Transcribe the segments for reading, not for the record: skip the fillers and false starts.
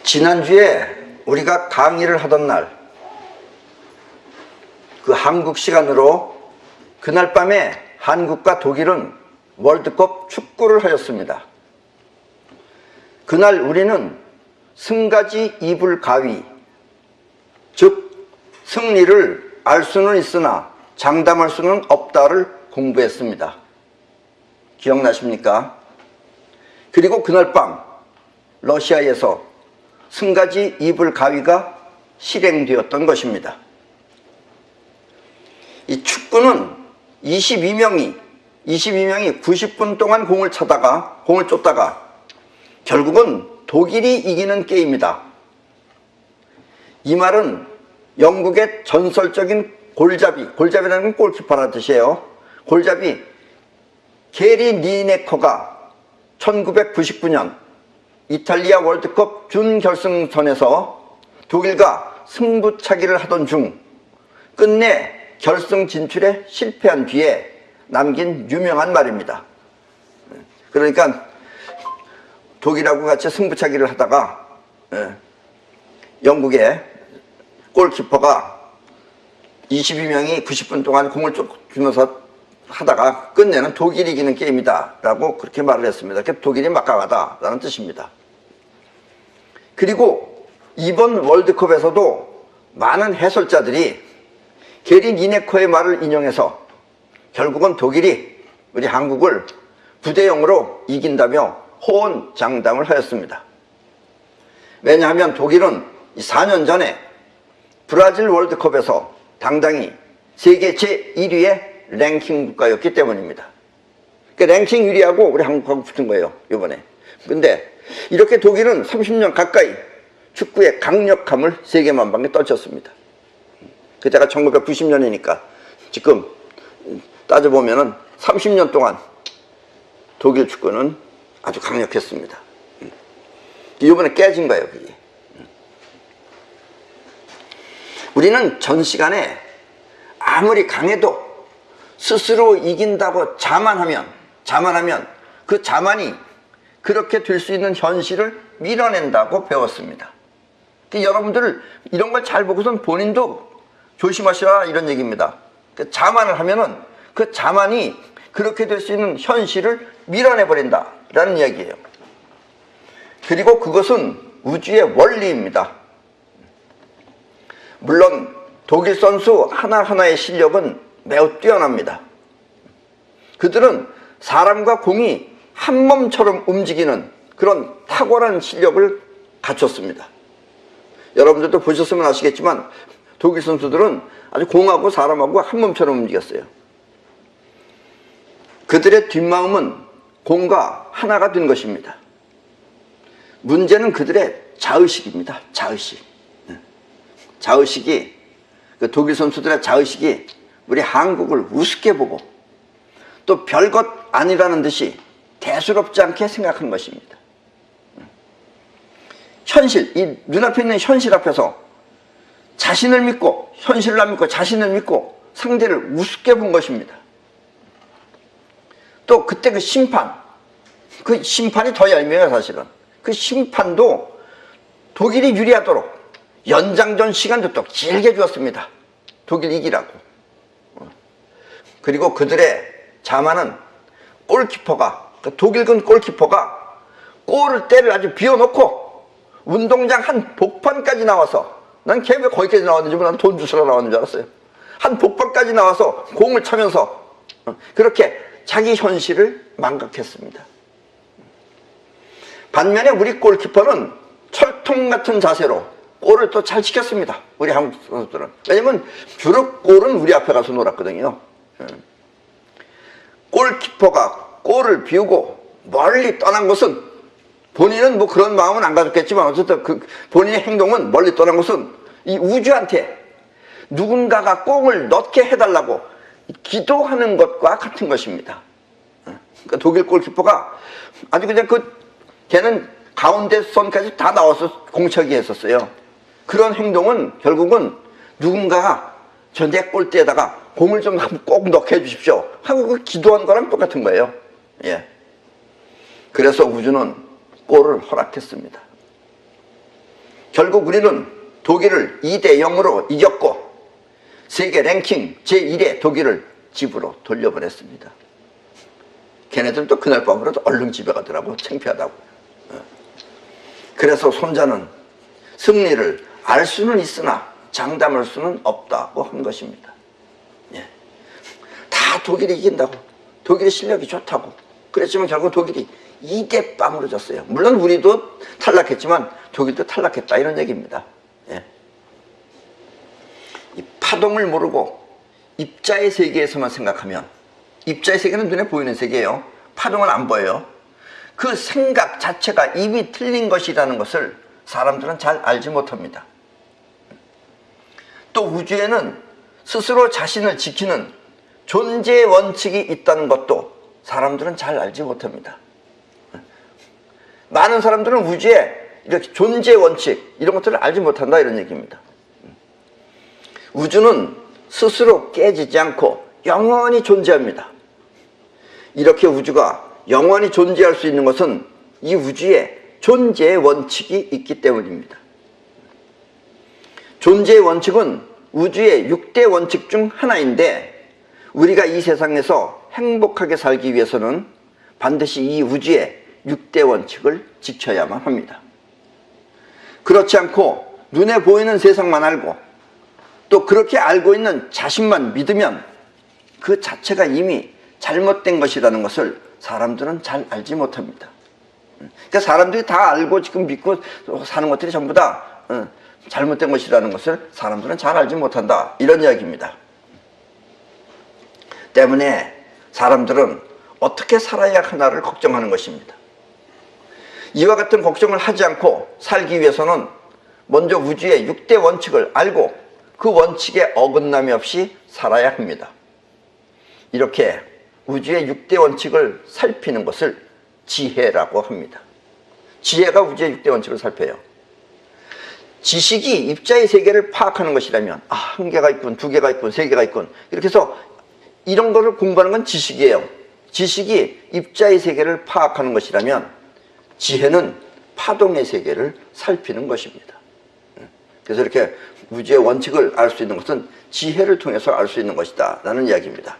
지난주에 우리가 강의를 하던 날, 그 한국 시간으로 그날 밤에 한국과 독일은 월드컵 축구를 하였습니다. 그날 우리는 승가지 이불 가위, 즉 승리를 알 수는 있으나 장담할 수는 없다를 공부했습니다. 기억나십니까? 그리고 그날 밤 러시아에서 승가지 이불 가위가 실행되었던 것입니다. 이 축구는 22명이 90분 동안 공을 쫓다가 결국은 독일이 이기는 게임이다. 이 말은 영국의 전설적인 골잡이라는 건 골키퍼라는 뜻이에요. 골잡이 게리 리네커가 1999년 이탈리아 월드컵 준결승선에서 독일과 승부차기를 하던 중 끝내 결승 진출에 실패한 뒤에 남긴 유명한 말입니다. 그러니까 독일하고 같이 승부차기를 하다가 영국의 골키퍼가 22명이 90분 동안 공을 주면서 하다가 끝내는 독일이 이기는 게임이다 라고 그렇게 말을 했습니다. 독일이 막강하다 라는 뜻입니다. 그리고 이번 월드컵에서도 많은 해설자들이 게리 리네커의 말을 인용해서 결국은 독일이 우리 한국을 9대0으로 이긴다며 호언장담을 하였습니다. 왜냐하면 독일은 4년 전에 브라질 월드컵에서 당당히 세계 제1위의 랭킹 국가였기 때문입니다. 그러니까 랭킹 1위하고 우리 한국하고 붙은 거예요, 이번에. 근데 이렇게 독일은 30년 가까이 축구의 강력함을 세계만방에 떨쳤습니다. 그때가 1990년이니까 지금 따져보면은 30년 동안 독일 축구는 아주 강력했습니다. 이번에 깨진 거예요, 그게. 우리는 전 시간에 아무리 강해도 스스로 이긴다고 자만하면 그 자만이 그렇게 될 수 있는 현실을 밀어낸다고 배웠습니다. 여러분들 이런 걸 잘 보고선 본인도 조심하셔라 이런 얘기입니다. 자만을 하면은 그 자만이 그렇게 될 수 있는 현실을 밀어내버린다 라는 이야기예요. 그리고 그것은 우주의 원리입니다. 물론 독일 선수 하나하나의 실력은 매우 뛰어납니다. 그들은 사람과 공이 한 몸처럼 움직이는 그런 탁월한 실력을 갖췄습니다. 여러분들도 보셨으면 아시겠지만 독일 선수들은 아주 공하고 사람하고 한 몸처럼 움직였어요. 그들의 뒷마음은 공과 하나가 된 것입니다. 문제는 그들의 자의식입니다. 자의식이 그 독일 선수들의 자의식이 우리 한국을 우습게 보고 또 별것 아니라는 듯이 대수롭지 않게 생각한 것입니다. 현실, 이 눈앞에 있는 현실 앞에서 자신을 믿고 현실을 안 믿고 자신을 믿고 상대를 우습게 본 것입니다. 또 그때 그 심판이 더 얄미워요. 사실은 그 심판도 독일이 유리하도록 연장전 시간도 또 길게 주었습니다. 독일 이기라고. 그리고 그들의 자만은 골키퍼가, 독일군 골키퍼가 골을 때를 아주 비워놓고 운동장 한 복판까지 나와서, 난 걔 왜 거기까지 나왔는지 난 돈 주스러 나왔는 줄 알았어요. 한 복판까지 나와서 공을 차면서 그렇게 자기 현실을 망각했습니다. 반면에 우리 골키퍼는 철통 같은 자세로 골을 또 잘 지켰습니다. 우리 한국 선수들은. 왜냐면 주로 골은 우리 앞에 가서 놀았거든요. 골키퍼가 골을 비우고 멀리 떠난 것은, 본인은 뭐 그런 마음은 안 가졌겠지만 어쨌든 그 본인의 행동은 멀리 떠난 것은 이 우주한테 누군가가 골을 넣게 해달라고 기도하는 것과 같은 것입니다. 그러니까 독일 골키퍼가 아주 그냥 걔는 가운데 선까지 다 나와서 공차기 했었어요. 그런 행동은 결국은 누군가가 저 내 골대에다가 공을 좀 꼭 넣게 해주십시오 하고 그 기도한 거랑 똑같은 거예요. 예. 그래서 우주는 골을 허락했습니다. 결국 우리는 독일을 2대 0으로 이겼고 세계 랭킹 제1의 독일을 집으로 돌려보냈습니다. 걔네들도 그날 밤으로 얼른 집에 가더라고. 창피하다고. 그래서 손자는 승리를 알 수는 있으나 장담할 수는 없다고 한 것입니다. 예. 다 독일이 이긴다고, 독일의 실력이 좋다고 그랬지만 결국 독일이 2대 0으로 졌어요. 물론 우리도 탈락했지만 독일도 탈락했다 이런 얘기입니다. 예. 이 파동을 모르고 입자의 세계에서만 생각하면, 입자의 세계는 눈에 보이는 세계예요. 파동은 안 보여요. 그 생각 자체가 이미 틀린 것이라는 것을 사람들은 잘 알지 못합니다. 또 우주에는 스스로 자신을 지키는 존재의 원칙이 있다는 것도 사람들은 잘 알지 못합니다. 많은 사람들은 우주에 이렇게 존재의 원칙 이런 것들을 알지 못한다 이런 얘기입니다. 우주는 스스로 깨지지 않고 영원히 존재합니다. 이렇게 우주가 영원히 존재할 수 있는 것은 이 우주에 존재의 원칙이 있기 때문입니다. 존재의 원칙은 우주의 6대 원칙 중 하나인데 우리가 이 세상에서 행복하게 살기 위해서는 반드시 이 우주의 6대 원칙을 지켜야만 합니다. 그렇지 않고 눈에 보이는 세상만 알고 또 그렇게 알고 있는 자신만 믿으면 그 자체가 이미 잘못된 것이라는 것을 사람들은 잘 알지 못합니다. 그러니까 사람들이 다 알고 지금 믿고 사는 것들이 전부 다 잘못된 것이라는 것을 사람들은 잘 알지 못한다 이런 이야기입니다. 때문에 사람들은 어떻게 살아야 하나를 걱정하는 것입니다. 이와 같은 걱정을 하지 않고 살기 위해서는 먼저 우주의 6대 원칙을 알고 그 원칙에 어긋남이 없이 살아야 합니다. 이렇게 우주의 6대 원칙을 살피는 것을 지혜라고 합니다. 지혜가 우주의 6대 원칙을 살펴요. 지식이 입자의 세계를 파악하는 것이라면 한 개가 있군, 두 개가 있군, 세 개가 있군 이렇게 해서 이런 거를 공부하는 건 지식이에요. 지식이 입자의 세계를 파악하는 것이라면 지혜는 파동의 세계를 살피는 것입니다. 그래서 이렇게 우주의 원칙을 알 수 있는 것은 지혜를 통해서 알 수 있는 것이다 라는 이야기입니다.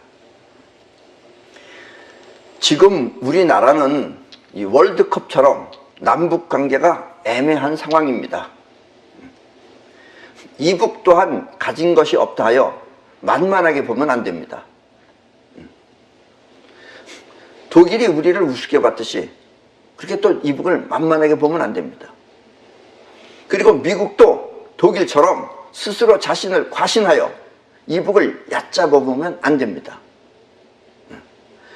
지금 우리나라는 이 월드컵처럼 남북관계가 애매한 상황입니다. 이북 또한 가진 것이 없다 하여 만만하게 보면 안 됩니다. 독일이 우리를 우습게 봤듯이 그렇게 또 이북을 만만하게 보면 안 됩니다. 그리고 미국도 독일처럼 스스로 자신을 과신하여 이북을 얕잡아 보면 안 됩니다.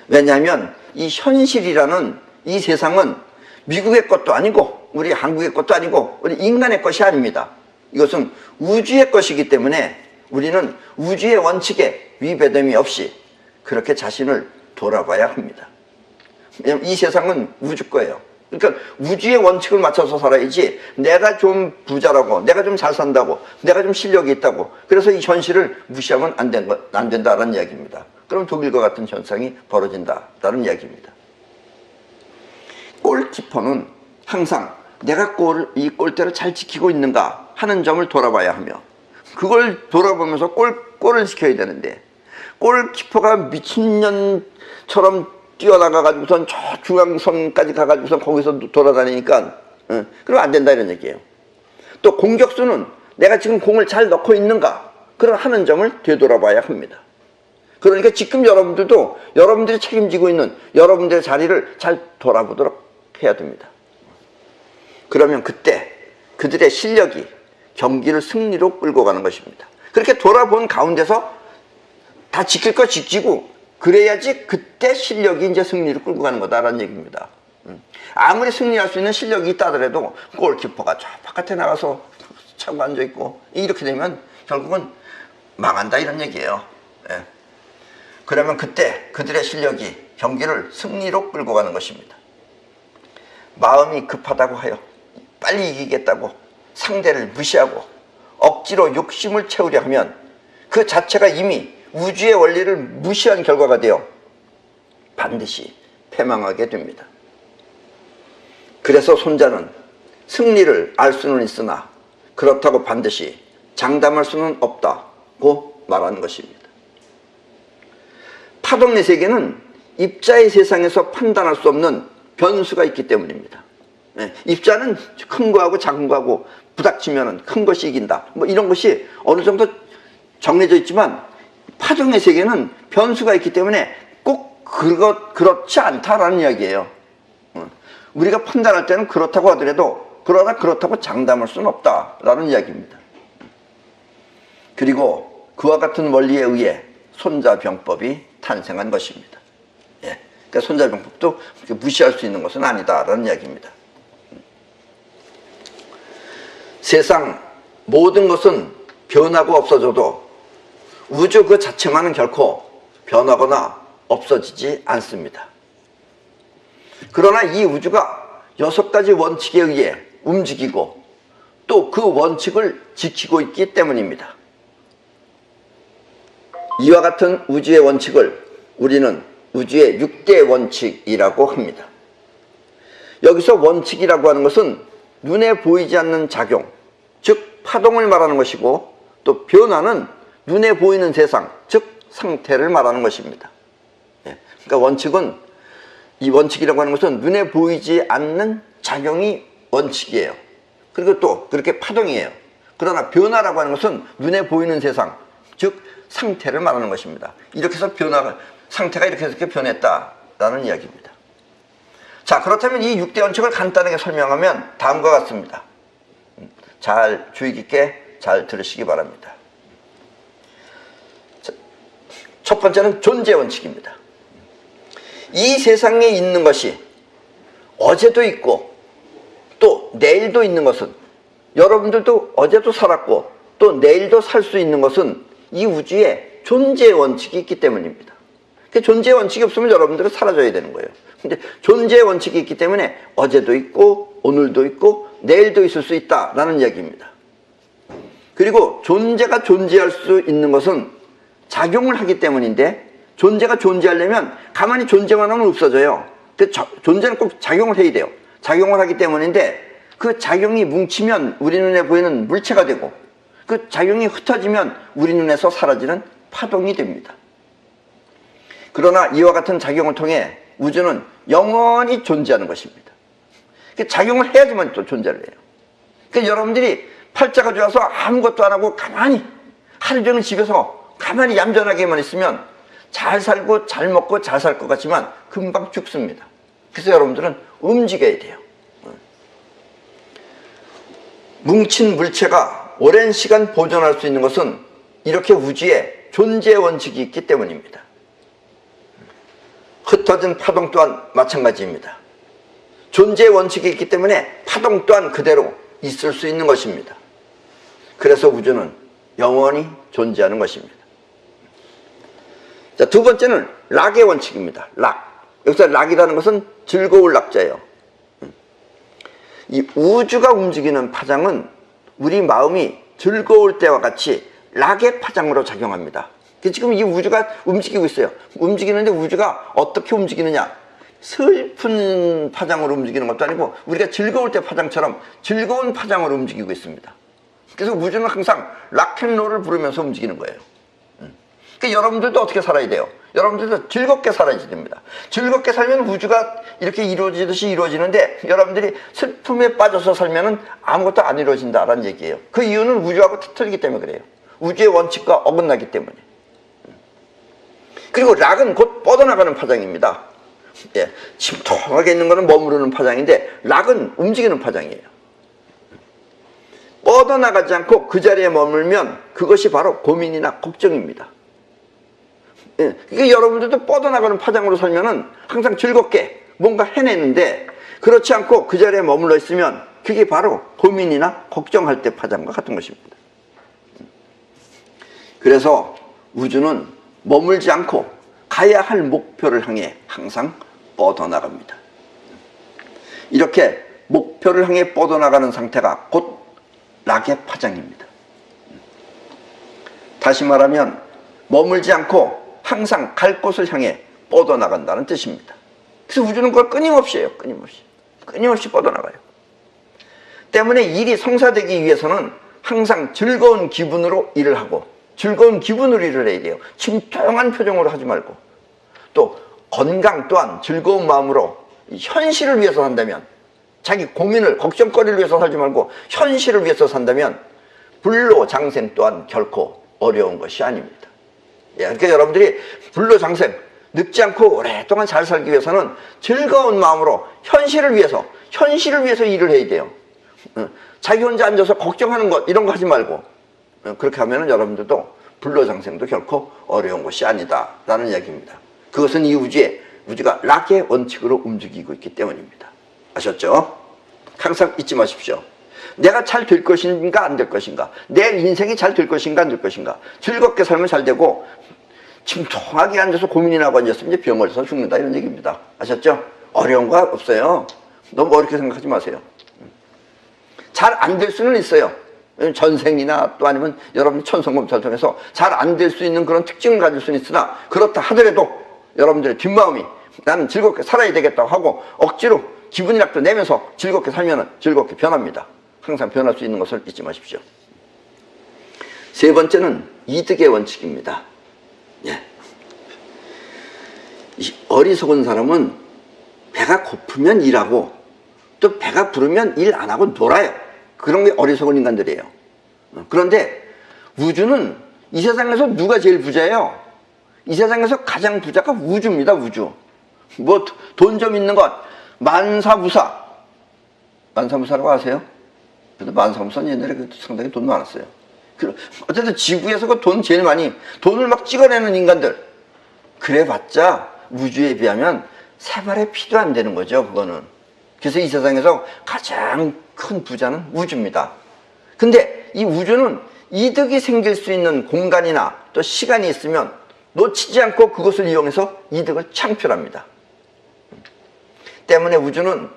왜냐하면 이 현실이라는 이 세상은 미국의 것도 아니고 우리 한국의 것도 아니고 우리 인간의 것이 아닙니다. 이것은 우주의 것이기 때문에 우리는 우주의 원칙에 위배됨이 없이 그렇게 자신을 돌아봐야 합니다. 왜냐하면 이 세상은 우주 거예요. 그러니까 우주의 원칙을 맞춰서 살아야지 내가 좀 부자라고 내가 좀 잘 산다고 내가 좀 실력이 있다고 그래서 이 현실을 무시하면 안 된다라는 이야기입니다. 그럼 독일과 같은 현상이 벌어진다라는 이야기입니다. 골키퍼는 항상 내가 이 골대를 잘 지키고 있는가 하는 점을 돌아봐야 하며 그걸 돌아보면서 골을 지켜야 되는데 골키퍼가 미친년처럼 뛰어나가가지고선 저 중앙선까지 가가지고선 거기서 돌아다니니까 그러면 안 된다 이런 얘기예요. 또 공격수는 내가 지금 공을 잘 넣고 있는가 그런 하는 점을 되돌아봐야 합니다. 그러니까 지금 여러분들도 여러분들이 책임지고 있는 여러분들의 자리를 잘 돌아보도록 해야 됩니다. 그러면 그때 그들의 실력이 경기를 승리로 끌고 가는 것입니다. 그렇게 돌아본 가운데서 다 지킬 거 지키고 그래야지 그때 실력이 이제 승리를 끌고 가는 거다라는 얘기입니다. 아무리 승리할 수 있는 실력이 있다 하더라도 골키퍼가 저 바깥에 나가서 차고 앉아있고 이렇게 되면 결국은 망한다 이런 얘기예요. 예. 그러면 그때 그들의 실력이 경기를 승리로 끌고 가는 것입니다. 마음이 급하다고 하여 빨리 이기겠다고 상대를 무시하고 억지로 욕심을 채우려 하면 그 자체가 이미 우주의 원리를 무시한 결과가 되어 반드시 패망하게 됩니다. 그래서 손자는 승리를 알 수는 있으나 그렇다고 반드시 장담할 수는 없다고 말하는 것입니다. 파동의 세계는 입자의 세상에서 판단할 수 없는 변수가 있기 때문입니다. 입자는 큰 거하고 작은 거하고 부닥치면 큰 것이 이긴다. 뭐 이런 것이 어느 정도 정해져 있지만 파동의 세계는 변수가 있기 때문에 꼭 그렇지 않다라는 이야기예요. 우리가 판단할 때는 그렇다고 하더라도 그러나 그렇다고 장담할 수는 없다라는 이야기입니다. 그리고 그와 같은 원리에 의해 손자병법이 탄생한 것입니다. 그러니까 손자병법도 무시할 수 있는 것은 아니다라는 이야기입니다. 세상 모든 것은 변하고 없어져도 우주 그 자체만은 결코 변하거나 없어지지 않습니다. 그러나 이 우주가 6가지 원칙에 의해 움직이고 또 그 원칙을 지키고 있기 때문입니다. 이와 같은 우주의 원칙을 우리는 우주의 6대 원칙이라고 합니다. 여기서 원칙이라고 하는 것은 눈에 보이지 않는 작용, 즉 파동을 말하는 것이고, 또 변화는 눈에 보이는 세상, 즉 상태를 말하는 것입니다. 그러니까 원칙은, 이 원칙이라고 하는 것은 눈에 보이지 않는 작용이 원칙이에요. 그리고 또 그렇게 파동이에요. 그러나 변화라고 하는 것은 눈에 보이는 세상, 즉 상태를 말하는 것입니다. 이렇게 해서 상태가 이렇게 변했다라는 이야기입니다. 자, 그렇다면 이 6대 원칙을 간단하게 설명하면 다음과 같습니다. 잘 주의 깊게 잘 들으시기 바랍니다. 첫 번째는 존재 원칙입니다. 이 세상에 있는 것이 어제도 있고 또 내일도 있는 것은, 여러분들도 어제도 살았고 또 내일도 살 수 있는 것은 이 우주에 존재 원칙이 있기 때문입니다. 존재 원칙이 없으면 여러분들은 사라져야 되는 거예요. 근데 존재 원칙이 있기 때문에 어제도 있고 오늘도 있고 내일도 있을 수 있다라는 이야기입니다. 그리고 존재가 존재할 수 있는 것은 작용을 하기 때문인데, 존재가 존재하려면 가만히 존재만 하면 없어져요. 존재는 꼭 작용을 해야 돼요. 작용을 하기 때문인데, 그 작용이 뭉치면 우리 눈에 보이는 물체가 되고, 그 작용이 흩어지면 우리 눈에서 사라지는 파동이 됩니다. 그러나 이와 같은 작용을 통해 우주는 영원히 존재하는 것입니다. 작용을 해야지만 또 존재를 해요. 그러니까 여러분들이 팔자가 좋아서 아무것도 안 하고 가만히 하루 종일 집에서 가만히 얌전하게만 있으면 잘 살고 잘 먹고 잘 살 것 같지만 금방 죽습니다. 그래서 여러분들은 움직여야 돼요. 뭉친 물체가 오랜 시간 보존할 수 있는 것은 이렇게 우주에 존재 원칙이 있기 때문입니다. 흩어진 파동 또한 마찬가지입니다. 존재 원칙이 있기 때문에 파동 또한 그대로 있을 수 있는 것입니다. 그래서 우주는 영원히 존재하는 것입니다. 자, 두 번째는 락의 원칙입니다. 락. 여기서 락이라는 것은 즐거울 락자예요. 이 우주가 움직이는 파장은 우리 마음이 즐거울 때와 같이 락의 파장으로 작용합니다. 지금 이 우주가 움직이고 있어요. 움직이는데 우주가 어떻게 움직이느냐? 슬픈 파장으로 움직이는 것도 아니고 우리가 즐거울 때 파장처럼 즐거운 파장으로 움직이고 있습니다. 그래서 우주는 항상 락앤롤을 부르면서 움직이는 거예요. 그러니까 여러분들도 어떻게 살아야 돼요? 여러분들도 즐겁게 살아야 됩니다. 즐겁게 살면 우주가 이렇게 이루어지듯이 이루어지는데, 여러분들이 슬픔에 빠져서 살면 아무것도 안 이루어진다라는 얘기예요. 그 이유는 우주하고 틀리기 때문에 그래요. 우주의 원칙과 어긋나기 때문에. 그리고 락은 곧 뻗어나가는 파장입니다. 침통하게 있는 것은 머무르는 파장인데, 락은 움직이는 파장이에요. 뻗어나가지 않고 그 자리에 머물면 그것이 바로 고민이나 걱정입니다. 그러니까 여러분들도 뻗어나가는 파장으로 살면은 항상 즐겁게 뭔가 해내는데, 그렇지 않고 그 자리에 머물러 있으면 그게 바로 고민이나 걱정할 때 파장과 같은 것입니다. 그래서 우주는 머물지 않고 가야 할 목표를 향해 항상 뻗어나갑니다. 이렇게 목표를 향해 뻗어나가는 상태가 곧 락의 파장입니다. 다시 말하면 머물지 않고 항상 갈 곳을 향해 뻗어나간다는 뜻입니다. 그래서 우주는 그걸 끊임없이 해요. 끊임없이 뻗어나가요. 때문에 일이 성사되기 위해서는 항상 즐거운 기분으로 일을 하고 즐거운 기분으로 일을 해야 돼요. 침통한 표정으로 하지 말고, 또 건강 또한 즐거운 마음으로 현실을 위해서 산다면, 자기 고민을 걱정거리를 위해서 살지 말고 현실을 위해서 산다면 불로장생 또한 결코 어려운 것이 아닙니다. 그러니까 여러분들이 불로장생 늙지 않고 오랫동안 잘 살기 위해서는 즐거운 마음으로 현실을 위해서 일을 해야 돼요. 자기 혼자 앉아서 걱정하는 것 이런 거 하지 말고, 그렇게 하면 여러분들도 불로장생도 결코 어려운 것이 아니다 라는 이야기입니다. 그것은 이 우주가 락의 원칙으로 움직이고 있기 때문입니다. 아셨죠? 항상 잊지 마십시오. 내가 잘 될 것인가 안 될 것인가, 내 인생이 잘 될 것인가 안 될 것인가. 즐겁게 살면 잘 되고 침통하게 앉아서 고민이나 하고 앉았으면 이제 병 걸려서 죽는다 이런 얘기입니다. 아셨죠? 어려운 거 없어요. 너무 어렵게 생각하지 마세요. 잘 안 될 수는 있어요. 전생이나 또 아니면 여러분 천성검사를 통해서 잘 안 될 수 있는 그런 특징을 가질 수는 있으나, 그렇다 하더라도 여러분들의 뒷마음이 나는 즐겁게 살아야 되겠다고 하고 억지로 기분이라도 내면서 즐겁게 살면 즐겁게 변합니다. 항상 변할 수 있는 것을 잊지 마십시오. 세 번째는 이득의 원칙입니다. 이 어리석은 사람은 배가 고프면 일하고 또 배가 부르면 일 안 하고 놀아요. 그런 게 어리석은 인간들이에요. 그런데 우주는 이 세상에서 누가 제일 부자예요? 이 세상에서 가장 부자가 우주입니다. 우주. 뭐 돈 좀 있는 것 만사무사. 만사무사라고 아세요? 그래도 만사무사는 옛날에 상당히 돈 많았어요. 어쨌든 지구에서 그 돈 제일 많이, 돈을 막 찍어내는 인간들, 그래봤자 우주에 비하면 세 발의 피도 안 되는 거죠. 그거는. 그래서 이 세상에서 가장 큰 부자는 우주입니다. 근데 이 우주는 이득이 생길 수 있는 공간이나 또 시간이 있으면 놓치지 않고 그것을 이용해서 이득을 창출합니다. 때문에 우주는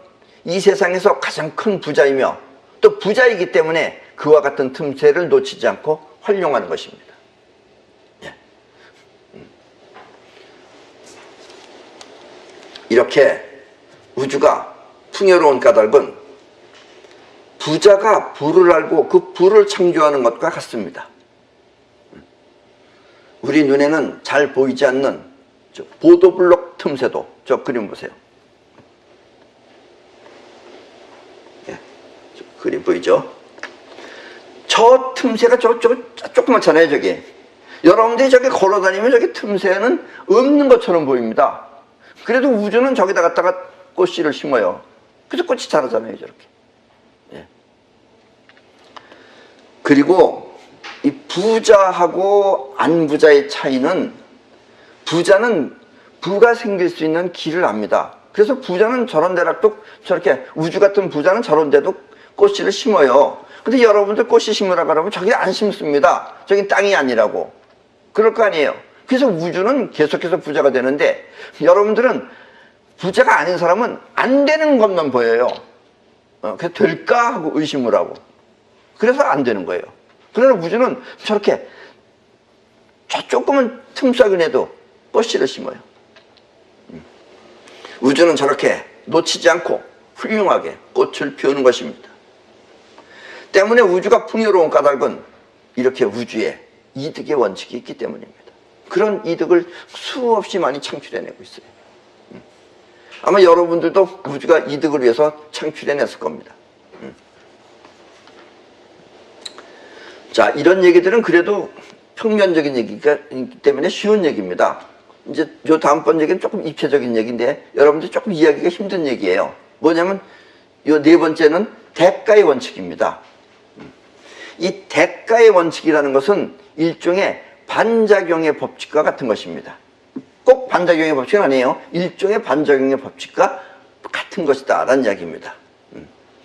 이 세상에서 가장 큰 부자이며 또 부자이기 때문에 그와 같은 틈새를 놓치지 않고 활용하는 것입니다. 이렇게 우주가 풍요로운 까닭은 부자가 부를 알고 그 부를 창조하는 것과 같습니다. 우리 눈에는 잘 보이지 않는 저 보도블록 틈새도, 저 그림 보세요. 저 그림 보이죠? 저 틈새가 조그맣잖아요. 저기 여러분들이 저기 걸어다니면 저기 틈새는 없는 것처럼 보입니다. 그래도 우주는 저기다 갖다가 꽃씨를 심어요. 그래서 꽃이 자라잖아요. 저렇게. 그리고 이 부자하고 안 부자의 차이는, 부자는 부가 생길 수 있는 길을 압니다. 그래서 부자는 저런 데라도, 저렇게 우주 같은 부자는 저런 데도 꽃씨를 심어요. 근데 여러분들 꽃씨 심으라 그러면 저기 안 심습니다. 저긴 땅이 아니라고. 그럴 거 아니에요. 그래서 우주는 계속해서 부자가 되는데, 여러분들은 부자가 아닌 사람은 안 되는 것만 보여요. 그래서 될까 하고 의심을 하고, 그래서 안 되는 거예요. 그러나 우주는 저렇게 저 조금은 틈싸기내도 꽃씨를 심어요. 우주는 저렇게 놓치지 않고 훌륭하게 꽃을 피우는 것입니다. 때문에 우주가 풍요로운 까닭은 이렇게 우주에 이득의 원칙이 있기 때문입니다. 그런 이득을 수없이 많이 창출해내고 있어요. 아마 여러분들도 우주가 이득을 위해서 창출해냈을 겁니다. 자, 이런 얘기들은 그래도 평면적인 얘기이기 때문에 쉬운 얘기입니다. 이제 요 다음번 얘기는 조금 입체적인 얘기인데 여러분들 조금 이해하기가 힘든 얘기예요. 뭐냐면 요 네 번째는 대가의 원칙입니다. 이 대가의 원칙이라는 것은 일종의 반작용의 법칙과 같은 것입니다. 꼭 반작용의 법칙은 아니에요. 일종의 반작용의 법칙과 같은 것이다 라는 이야기입니다.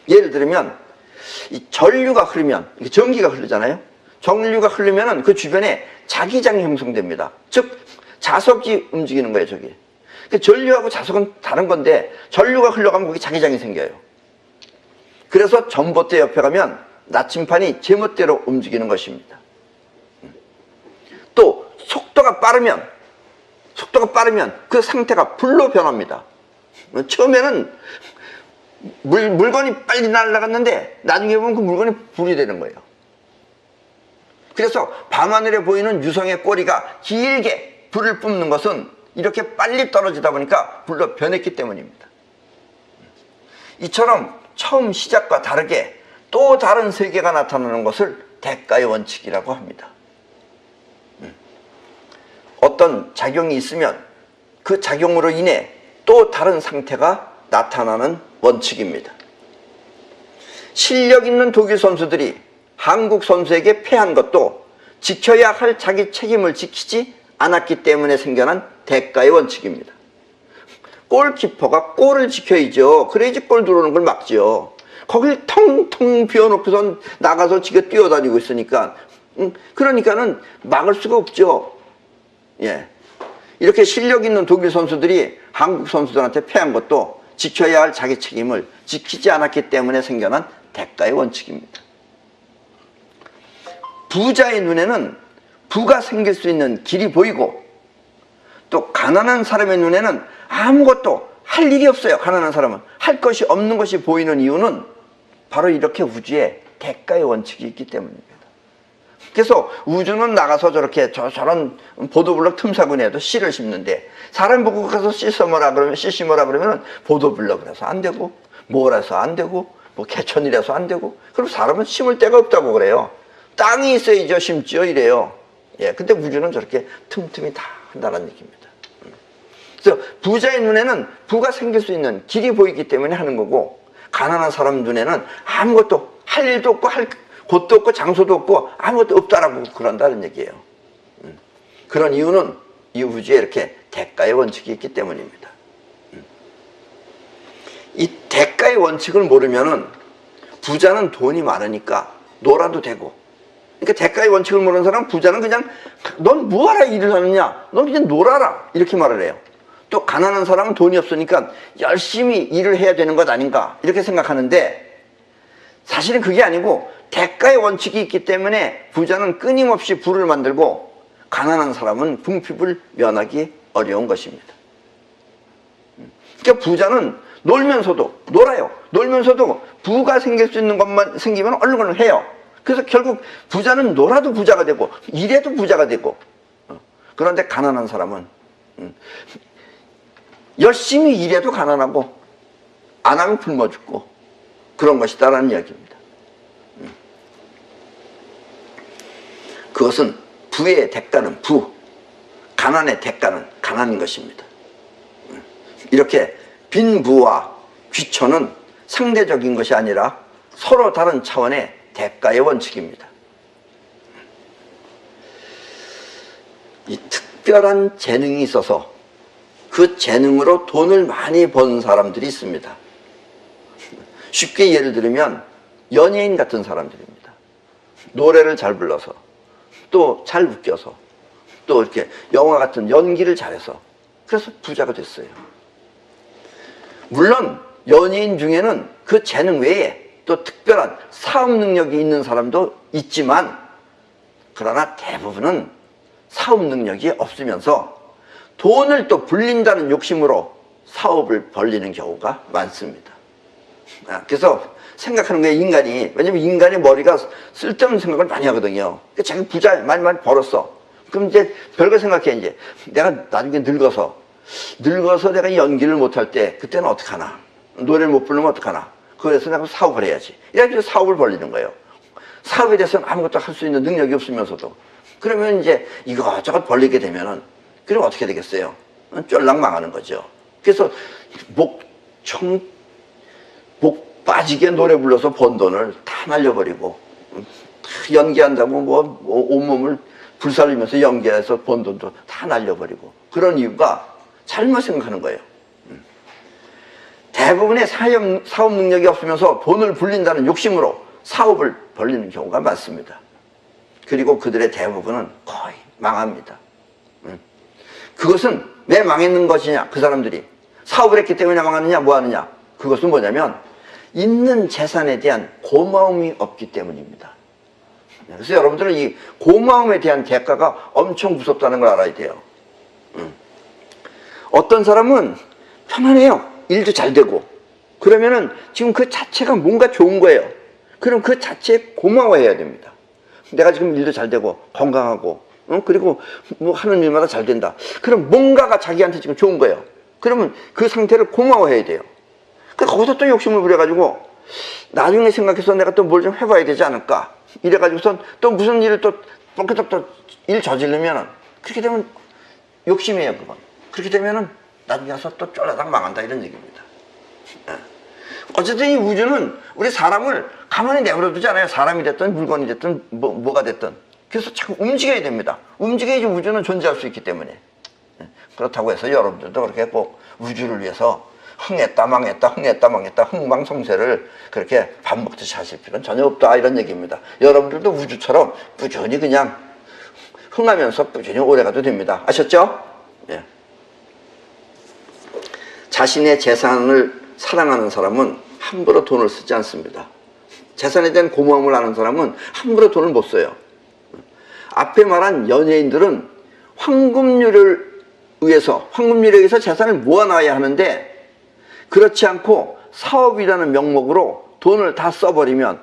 예를 들면 이 전류가 흐르면, 전기가 흐르잖아요. 전류가 흐르면 그 주변에 자기장이 형성됩니다. 즉 자석이 움직이는 거예요. 저기 전류하고 자석은 다른 건데, 전류가 흘러가면 거기 자기장이 생겨요. 그래서 전봇대 옆에 가면 나침판이 제멋대로 움직이는 것입니다. 또 속도가 빠르면 그 상태가 불로 변합니다. 처음에는 물건이 빨리 날아갔는데 나중에 보면 그 물건이 불이 되는 거예요. 그래서 밤하늘에 보이는 유성의 꼬리가 길게 불을 뿜는 것은 이렇게 빨리 떨어지다 보니까 불로 변했기 때문입니다. 이처럼 처음 시작과 다르게 또 다른 세계가 나타나는 것을 대가의 원칙이라고 합니다. 어떤 작용이 있으면 그 작용으로 인해 또 다른 상태가 나타나는 원칙입니다. 실력 있는 독일 선수들이 한국 선수에게 패한 것도 지켜야 할 자기 책임을 지키지 않았기 때문에 생겨난 대가의 원칙입니다. 골키퍼가 골을 지켜야죠. 그래야지 골 들어오는 걸 막죠. 거길 텅텅 비워놓고선 나가서 지가 뛰어다니고 있으니까 그러니까는 막을 수가 없죠. 예. 이렇게 실력 있는 독일 선수들이 한국 선수들한테 패한 것도 지켜야 할 자기 책임을 지키지 않았기 때문에 생겨난 대가의 원칙입니다. 부자의 눈에는 부가 생길 수 있는 길이 보이고 또 가난한 사람의 눈에는 아무것도 할 일이 없어요. 가난한 사람은 할 것이 없는 것이 보이는 이유는 바로 이렇게 우주에 대가의 원칙이 있기 때문입니다. 그래서 우주는 나가서 저렇게 저런 보도블럭 틈사군에도 씨를 심는데 사람 보고 가서 씨 심어라 그러면 보도블럭이라서 안 되고 뭐라서 안 되고 뭐 개천이라서 안 되고 그럼 사람은 심을 데가 없다고 그래요. 땅이 있어야죠 심지어 이래요. 예, 근데 우주는 저렇게 틈틈이 다 한다는 얘기입니다. 그래서 부자의 눈에는 부가 생길 수 있는 길이 보이기 때문에 하는 거고 가난한 사람 눈에는 아무것도 할 일도 없고 할 곳도 없고 장소도 없고 아무것도 없다라고 그런다는 얘기예요. 그런 이유는 이 우주에 이렇게 대가의 원칙이 있기 때문입니다. 이 대가의 원칙을 모르면은 부자는 돈이 많으니까 놀아도 되고 그러니까 대가의 원칙을 모르는 사람은 부자는 그냥 넌 뭐하라 일을 하느냐 넌 그냥 놀아라 이렇게 말을 해요. 또 가난한 사람은 돈이 없으니까 열심히 일을 해야 되는 것 아닌가 이렇게 생각하는데 사실은 그게 아니고 대가의 원칙이 있기 때문에 부자는 끊임없이 부를 만들고 가난한 사람은 궁핍을 면하기 어려운 것입니다. 그러니까 부자는 놀면서도 놀아요. 놀면서도 부가 생길 수 있는 것만 생기면 얼른 해요. 그래서 결국 부자는 놀아도 부자가 되고 일해도 부자가 되고 그런데 가난한 사람은 열심히 일해도 가난하고 안 하면 굶어 죽고 그런 것이다라는 이야기입니다. 그것은 부의 대가는 부, 가난의 대가는 가난인 것입니다. 이렇게 빈부와 귀천은 상대적인 것이 아니라 서로 다른 차원의 대가의 원칙입니다. 이 특별한 재능이 있어서 그 재능으로 돈을 많이 번 사람들이 있습니다. 쉽게 예를 들면 연예인 같은 사람들입니다. 노래를 잘 불러서 또 잘 웃겨서 또 이렇게 영화 같은 연기를 잘해서 그래서 부자가 됐어요. 물론 연예인 중에는 그 재능 외에 또 특별한 사업 능력이 있는 사람도 있지만 그러나 대부분은 사업 능력이 없으면서 돈을 또 불린다는 욕심으로 사업을 벌리는 경우가 많습니다. 그래서 생각하는 거예요, 인간이. 왜냐면 인간의 머리가 쓸데없는 생각을 많이 하거든요. 자기 부자 많이 벌었어. 그럼 이제 별거 생각해, 이제. 내가 나중에 늙어서 내가 연기를 못할 때, 그때는 어떡하나. 노래를 못 부르면 어떡하나. 그래서 내가 사업을 해야지. 이렇게 사업을 벌리는 거예요. 사업에 대해서는 아무것도 할 수 있는 능력이 없으면서도. 그러면 이제 이것저것 벌리게 되면은, 그럼 어떻게 되겠어요? 쫄랑 망하는 거죠. 그래서 목 빠지게 노래 불러서 번 돈을 다 날려버리고 연기한다고 뭐 온몸을 불살리면서 연기해서 번 돈도 다 날려버리고 그런 이유가 잘못 생각하는 거예요. 대부분의 사업 능력이 없으면서 돈을 불린다는 욕심으로 사업을 벌리는 경우가 많습니다. 그리고 그들의 대부분은 거의 망합니다. 그것은 왜 망했는 것이냐? 그 사람들이 사업을 했기 때문에 망하느냐 뭐 하느냐? 그것은 뭐냐면 있는 재산에 대한 고마움이 없기 때문입니다. 그래서 여러분들은 이 고마움에 대한 대가가 엄청 무섭다는 걸 알아야 돼요. 어떤 사람은 편안해요. 일도 잘 되고 그러면은 지금 그 자체가 뭔가 좋은 거예요. 그럼 그 자체에 고마워해야 됩니다. 내가 지금 일도 잘 되고 건강하고 그리고 뭐 하는 일마다 잘 된다. 그럼 뭔가가 자기한테 지금 좋은 거예요. 그러면 그 상태를 고마워해야 돼요. 거기서 또 욕심을 부려가지고 나중에 생각해서 내가 또 뭘 좀 해봐야 되지 않을까 이래가지고선 또 무슨 일을 또 일 저지르면은 그렇게 되면 욕심이에요. 그건 그렇게 되면은 나중에 와서 또 쫄라당 망한다 이런 얘기입니다. 어쨌든 이 우주는 우리 사람을 가만히 내버려 두지 않아요. 사람이 됐든 물건이 됐든 뭐가 됐든. 그래서 자꾸 움직여야 됩니다. 움직여야지 우주는 존재할 수 있기 때문에. 그렇다고 해서 여러분들도 그렇게 꼭 우주를 위해서 흥했다 망했다 흥했다 망했다 흥망성쇠를 그렇게 밥 먹듯이 하실 필요는 전혀 없다 이런 얘기입니다. 여러분들도 우주처럼 꾸준히 그냥 흥하면서 꾸준히 오래가도 됩니다. 아셨죠? 예. 자신의 재산을 사랑하는 사람은 함부로 돈을 쓰지 않습니다. 재산에 대한 고마움을 아는 사람은 함부로 돈을 못 써요. 앞에 말한 연예인들은 황금률에 의해서 재산을 모아놔야 하는데 그렇지 않고 사업이라는 명목으로 돈을 다 써버리면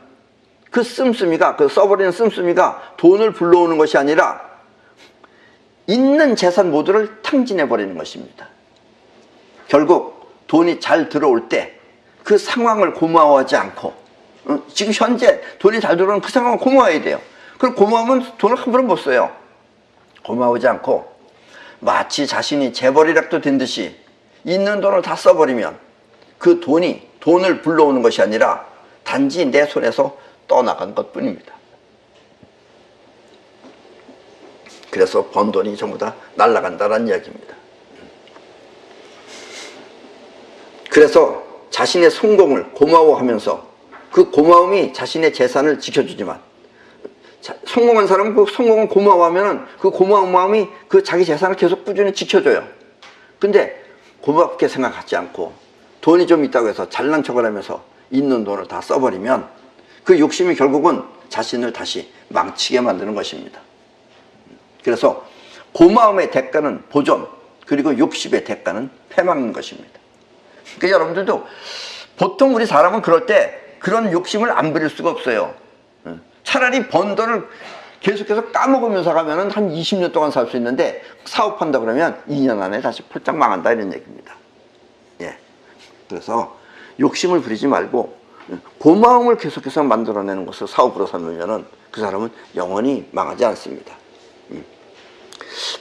그 써버리는 씀씀이가 돈을 불러오는 것이 아니라 있는 재산 모두를 탕진해버리는 것입니다. 결국 돈이 잘 들어올 때 그 상황을 고마워하지 않고 지금 현재 돈이 잘 들어오는 그 상황을 고마워해야 돼요. 그럼 고마우면 돈을 함부로 못 써요. 고마우지 않고 마치 자신이 재벌이라도 된 듯이 있는 돈을 다 써버리면 그 돈을 불러오는 것이 아니라 단지 내 손에서 떠나간 것뿐입니다. 그래서 번 돈이 전부 다 날아간다는 이야기입니다. 그래서 자신의 성공을 고마워하면서 그 고마움이 자신의 재산을 지켜주지만 성공한 사람은 그 성공을 고마워하면 그 고마운 마음이 그 자기 재산을 계속 꾸준히 지켜줘요. 근데 고맙게 생각하지 않고 돈이 좀 있다고 해서 잘난 척을 하면서 있는 돈을 다 써버리면 그 욕심이 결국은 자신을 다시 망치게 만드는 것입니다. 그래서 고마움의 대가는 보존, 그리고 욕심의 대가는 패망인 것입니다. 그러니까 여러분들도 보통 우리 사람은 그럴 때 그런 욕심을 안 부릴 수가 없어요. 차라리 번 돈을 계속해서 까먹으면서 가면은 한 20년 동안 살 수 있는데 사업한다 그러면 2년 안에 다시 폴짝 망한다 이런 얘기입니다. 예. 그래서 욕심을 부리지 말고 고마움을 계속해서 만들어내는 것을 사업으로 삼으면은 그 사람은 영원히 망하지 않습니다.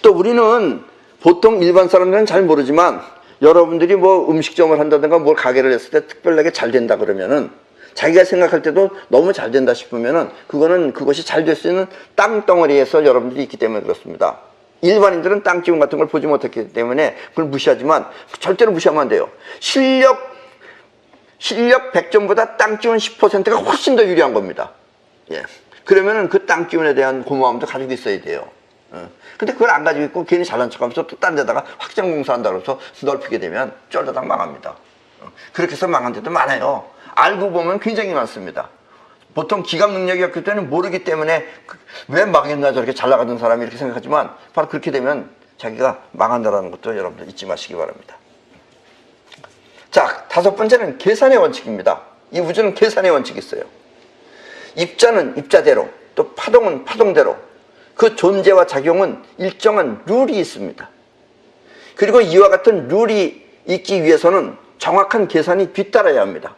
또 우리는 보통 일반 사람들은 잘 모르지만 여러분들이 뭐 음식점을 한다든가 뭘 가게를 했을 때 특별하게 잘 된다 그러면은 자기가 생각할 때도 너무 잘 된다 싶으면은 그것이 잘 될 수 있는 땅덩어리에서 여러분들이 있기 때문에 그렇습니다. 일반인들은 땅 기운 같은 걸 보지 못했기 때문에 그걸 무시하지만 절대로 무시하면 안 돼요. 실력 100점보다 땅 기운 10%가 훨씬 더 유리한 겁니다. 예. 그러면은 그 땅 기운에 대한 고마움도 가지고 있어야 돼요. 근데 그걸 안 가지고 있고 괜히 잘난 척하면서 또 딴 데다가 확장 공사한다 그래서 넓히게 되면 쫄다당 망합니다. 그렇게 해서 망한 데도 많아요. 알고 보면 굉장히 많습니다. 보통 기감 능력이 없기 때문에 모르기 때문에 왜 망했나 저렇게 잘 나가던 사람이 이렇게 생각하지만 바로 그렇게 되면 자기가 망한다는 것도 여러분들 잊지 마시기 바랍니다. 자, 다섯 번째는 계산의 원칙입니다. 이 우주는 계산의 원칙이 있어요. 입자는 입자대로, 또 파동은 파동대로, 그 존재와 작용은 일정한 룰이 있습니다. 그리고 이와 같은 룰이 있기 위해서는 정확한 계산이 뒤따라야 합니다.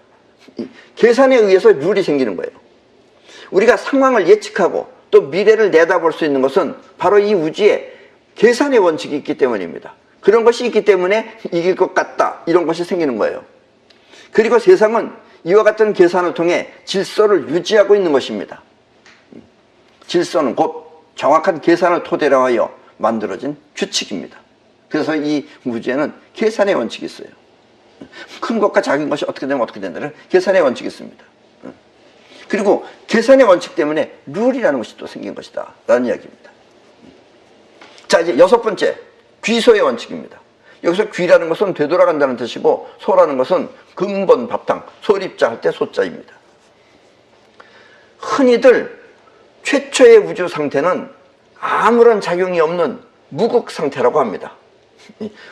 계산에 의해서 룰이 생기는 거예요. 우리가 상황을 예측하고 또 미래를 내다볼 수 있는 것은 바로 이 우주에 계산의 원칙이 있기 때문입니다. 그런 것이 있기 때문에 이길 것 같다 이런 것이 생기는 거예요. 그리고 세상은 이와 같은 계산을 통해 질서를 유지하고 있는 것입니다. 질서는 곧 정확한 계산을 토대로 하여 만들어진 규칙입니다. 그래서 이 우주에는 계산의 원칙이 있어요. 큰 것과 작은 것이 어떻게 되면 어떻게 된다는 계산의 원칙이 있습니다. 그리고 계산의 원칙 때문에 룰이라는 것이 또 생긴 것이다 라는 이야기입니다. 자, 이제 여섯 번째, 귀소의 원칙입니다. 여기서 귀라는 것은 되돌아간다는 뜻이고 소라는 것은 근본 바탕, 소립자 할 때 소자입니다. 흔히들 최초의 우주 상태는 아무런 작용이 없는 무극 상태라고 합니다.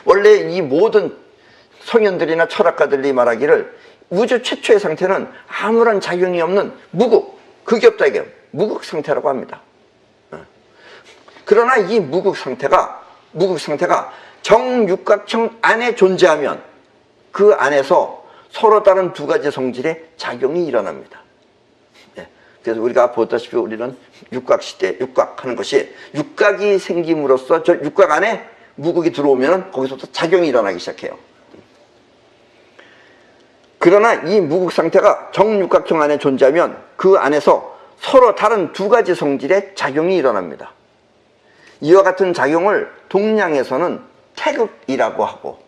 원래 이 모든 성현들이나 철학가들이 말하기를 우주 최초의 상태는 아무런 작용이 없는 무극, 극이 없다 이게 무극 상태라고 합니다. 그러나 이 무극 상태가 정육각형 안에 존재하면 그 안에서 서로 다른 두 가지 성질의 작용이 일어납니다. 그래서 우리가 보다시피 우리는 육각시대, 육각하는 것이 육각이 생김으로써 저 육각 안에 무극이 들어오면 거기서부터 작용이 일어나기 시작해요. 그러나 이 무극 상태가 정육각형 안에 존재하면 그 안에서 서로 다른 두 가지 성질의 작용이 일어납니다. 이와 같은 작용을 동양에서는 태극이라고 하고,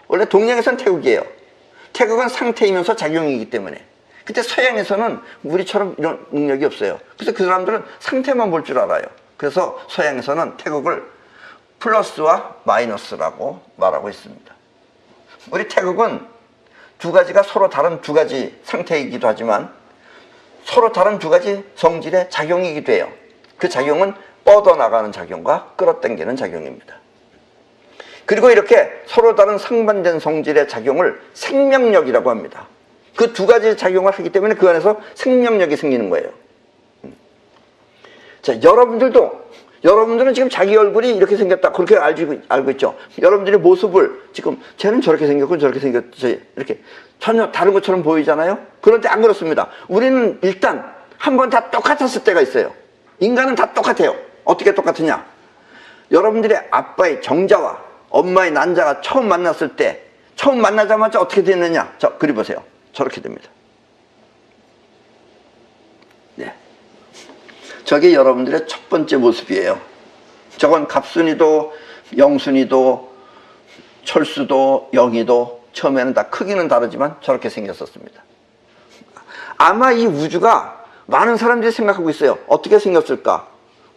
원래 동양에서는 태극이에요. 태극은 상태이면서 작용이기 때문에. 근데 서양에서는 우리처럼 이런 능력이 없어요. 그래서 그 사람들은 상태만 볼 줄 알아요. 그래서 서양에서는 태극을 플러스와 마이너스라고 말하고 있습니다. 우리 태극은 두 가지가 서로 다른 두 가지 상태이기도 하지만 서로 다른 두 가지 성질의 작용이기도 해요. 그 작용은 뻗어나가는 작용과 끌어당기는 작용입니다. 그리고 이렇게 서로 다른 상반된 성질의 작용을 생명력이라고 합니다. 그 두 가지 작용을 하기 때문에 그 안에서 생명력이 생기는 거예요. 자, 여러분들은 지금 자기 얼굴이 이렇게 생겼다 그렇게 알고 있죠. 여러분들의 모습을 지금 쟤는 저렇게 생겼고 저렇게 생겼지 이렇게 전혀 다른 것처럼 보이잖아요. 그런데 안 그렇습니다. 우리는 일단 한번 다 똑같았을 때가 있어요. 인간은 다 똑같아요. 어떻게 똑같으냐? 여러분들의 아빠의 정자와 엄마의 난자가 처음 만났을 때 처음 만나자마자 어떻게 됐느냐? 자, 그리 보세요. 저렇게 됩니다. 네. 저게 여러분들의 첫 번째 모습이에요. 저건 갑순이도 영순이도 철수도 영희도 처음에는 다 크기는 다르지만 저렇게 생겼었습니다. 아마 이 우주가 많은 사람들이 생각하고 있어요. 어떻게 생겼을까?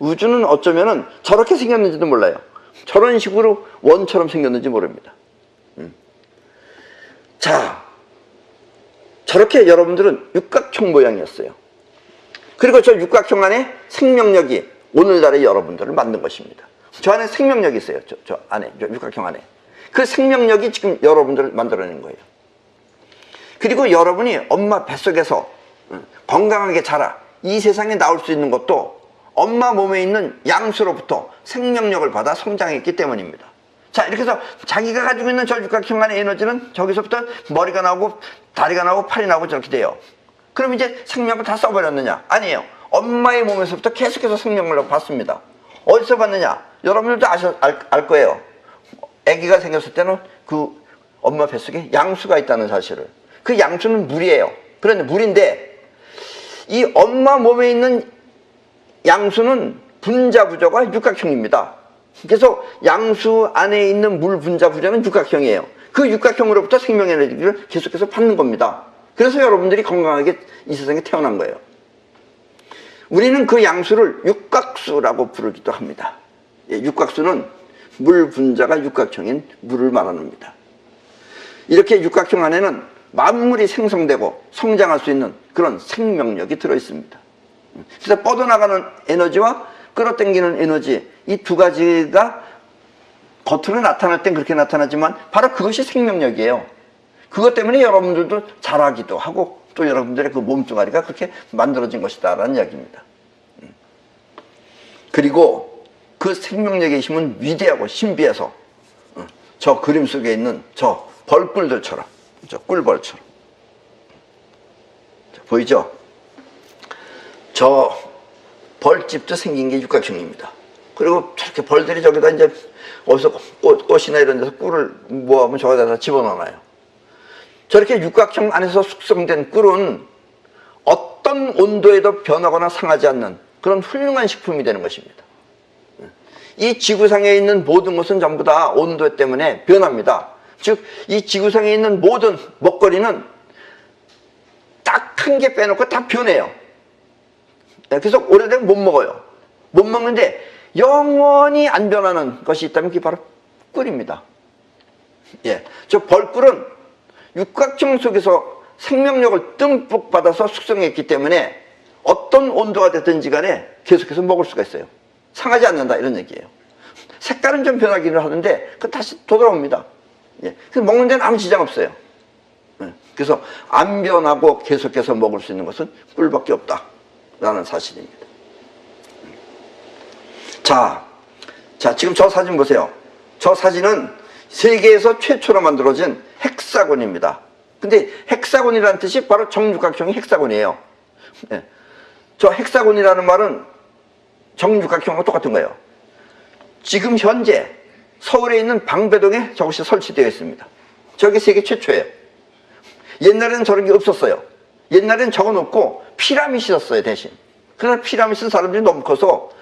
우주는 어쩌면은 저렇게 생겼는지도 몰라요. 저런 식으로 원처럼 생겼는지 모릅니다. 자, 저렇게 여러분들은 육각형 모양이었어요. 그리고 저 육각형 안에 생명력이 오늘날의 여러분들을 만든 것입니다. 저 안에 생명력이 있어요. 저 안에, 저 육각형 안에. 그 생명력이 지금 여러분들을 만들어낸 거예요. 그리고 여러분이 엄마 뱃속에서 건강하게 자라 이 세상에 나올 수 있는 것도 엄마 몸에 있는 양수로부터 생명력을 받아 성장했기 때문입니다. 자, 이렇게 해서 자기가 가지고 있는 저 육각형 안의 에너지는 저기서부터 머리가 나오고 다리가 나오고 팔이 나오고 저렇게 돼요. 그럼 이제 생명을 다 써버렸느냐? 아니에요. 엄마의 몸에서부터 계속해서 생명력을 받습니다. 어디서 받느냐? 여러분들도 알 거예요. 아기가 생겼을 때는 그 엄마 뱃속에 양수가 있다는 사실을. 그 양수는 물이에요. 그런데 물인데 이 엄마 몸에 있는 양수는 분자 구조가 육각형입니다. 그래서 양수 안에 있는 물 분자 구조는 육각형이에요. 그 육각형으로부터 생명 에너지를 계속해서 받는 겁니다. 그래서 여러분들이 건강하게 이 세상에 태어난 거예요. 우리는 그 양수를 육각수라고 부르기도 합니다. 육각수는 물 분자가 육각형인 물을 말합니다. 이렇게 육각형 안에는 만물이 생성되고 성장할 수 있는 그런 생명력이 들어있습니다. 그래서 뻗어나가는 에너지와 끌어당기는 에너지, 이 두 가지가 겉으로 나타날 땐 그렇게 나타나지만 바로 그것이 생명력이에요. 그것 때문에 여러분들도 자라기도 하고 또 여러분들의 그 몸뚱아리가 그렇게 만들어진 것이다 라는 이야기입니다. 그리고 그 생명력의 힘은 위대하고 신비해서 저 그림 속에 있는 저 벌꿀들처럼, 저 꿀벌처럼 보이죠? 저 벌집도 생긴 게 육각형입니다. 그리고 저렇게 벌들이 저기다 이제 어디서 꽃이나 이런 데서 꿀을 모아보면 저기다 집어넣어놔요. 저렇게 육각형 안에서 숙성된 꿀은 어떤 온도에도 변하거나 상하지 않는 그런 훌륭한 식품이 되는 것입니다. 이 지구상에 있는 모든 것은 전부 다 온도 때문에 변합니다. 즉, 이 지구상에 있는 모든 먹거리는 딱 한 개 빼놓고 다 변해요. 그래서 오래되면 못 먹어요. 못 먹는데 영원히 안 변하는 것이 있다면 그게 바로 꿀입니다. 예, 저 벌꿀은 육각형 속에서 생명력을 듬뿍 받아서 숙성했기 때문에 어떤 온도가 됐든지 간에 계속해서 먹을 수가 있어요. 상하지 않는다 이런 얘기예요. 색깔은 좀 변하기는 하는데 그 다시 돌아옵니다. 예, 그래서 먹는 데는 아무 지장 없어요. 예, 그래서 안 변하고 계속해서 먹을 수 있는 것은 꿀밖에 없다 라는 사실입니다. 자, 지금 저 사진 보세요. 저 사진은 세계에서 최초로 만들어진 헥사곤입니다. 근데 헥사곤이라는 뜻이 바로 정육각형이 헥사곤이에요. 네. 저 헥사곤이라는 말은 정육각형과 똑같은 거예요. 지금 현재 서울에 있는 방배동에 저것이 설치되어 있습니다. 저게 세계 최초예요. 옛날에는 저런 게 없었어요. 옛날에는 저건 없고 피라밋이었어요, 대신. 그러나 피라밋은 사람들이 너무 커서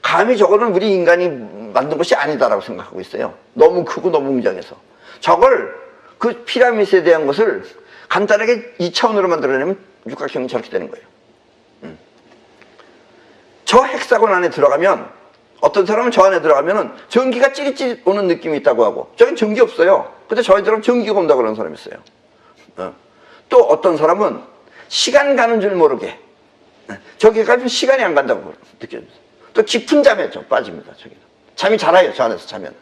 감히 저거는 우리 인간이 만든 것이 아니다라고 생각하고 있어요. 너무 크고 너무 웅장해서. 저걸, 그 피라밋에 대한 것을 간단하게 2차원으로 만들어내면 육각형이 저렇게 되는 거예요. 저 헥사곤 안에 들어가면, 어떤 사람은 저 안에 들어가면은 전기가 찌릿찌릿 오는 느낌이 있다고 하고, 저긴 전기 없어요. 근데 저희 들어가면 전기가 온다고 그러는 사람이 있어요. 또 어떤 사람은 시간 가는 줄 모르게, 저기 가면 시간이 안 간다고 느껴집니다. 또 깊은 잠에 좀 빠집니다. 저기 잠이 잘 와요. 저 안에서 자면.